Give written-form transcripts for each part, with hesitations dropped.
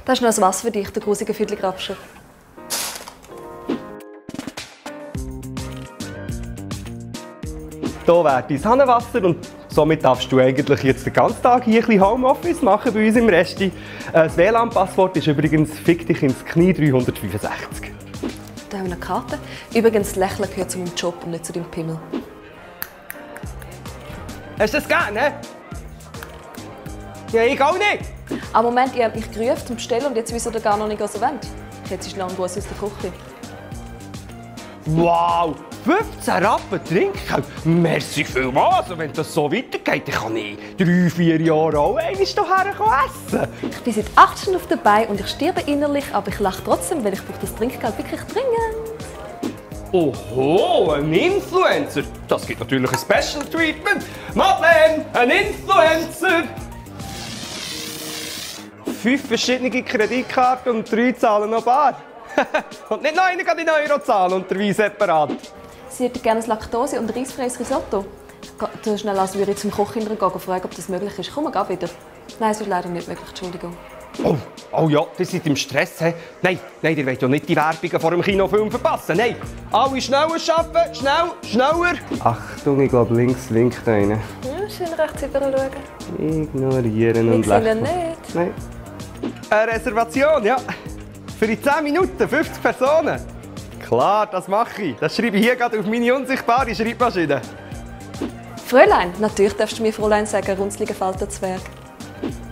Das ist noch das Wasser für dich, der grusige Viertelgrabscher. Hier wäre dein Hahnenwasser und somit darfst du eigentlich jetzt den ganzen Tag hier ein bisschen Homeoffice machen bei uns im Resti. Das WLAN-Passwort ist übrigens «Fick dich ins Knie 365». Da haben wir eine Karte. Übrigens, Lächeln gehört zu meinem Job und nicht zu deinem Pimmel. Hast du das gerne? Ja, ich auch nicht. Aber Moment, ihr habt mich gerufen zum Bestellen und jetzt wisst ihr gar noch nicht, was ihr wollt. Jetzt ist lang Gruß aus der Küche. Wow, 15 Rappen Trinkgeld. Merci vielmals. Also, wenn das so weitergeht, dann kann ich 3-4 Jahre auch einmal hierher essen. Ich bin seit 8 Stunden auf der Beine und ich sterbe innerlich, aber ich lache trotzdem, weil ich brauche das Trinkgeld wirklich dringend. Oho, ein Influencer. Das gibt natürlich ein Special Treatment. Madeleine, ein Influencer. 5 verschiedene Kreditkarten und 3 zahlen noch bar. Und nicht noch einer kann in Euro zahlen und der Wein separat. Sie hätten gerne ein Laktose- und reisfreies Risotto. Du schnell als würde ich zum Koch gehen und fragen, ob das möglich ist. Komm, wir gehen wieder. Nein, es ist leider nicht möglich, Entschuldigung. Oh ja, ihr seid im Stress. He? Nein, ihr wollt ja nicht die Werbungen vor dem Kinofilm verpassen. Nein, alle schneller arbeiten, schneller. Achtung, ich glaube, links winkt einer. Ja, schön rechts rüber schauen. Ignorieren und Ich sehe ihn lächeln. nicht. Nein. Eine Reservation, ja. Für die 10 Minuten, 50 Personen. Klar, das mache ich. Das schreibe ich hier gerade auf meine unsichtbare Schreibmaschine. Fräulein, natürlich darfst du mir Fräulein sagen, runzliger Falterzwerg.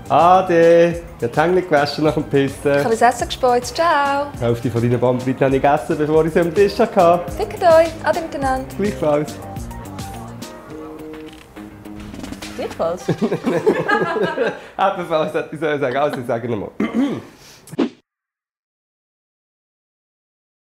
Ade, ich habe die Hände gewaschen nach dem Pissen. Ich habe das Essen gespeuzt. Ciao. Die Hälfte von deinen Bombenbriten habe ich gegessen, bevor ich sie am Tisch hatte. Fickt euch. Ade miteinander. Gleichfalls. Gleichfalls. Ebenfalls hätte ich sagen. Also, ich sage nochmal.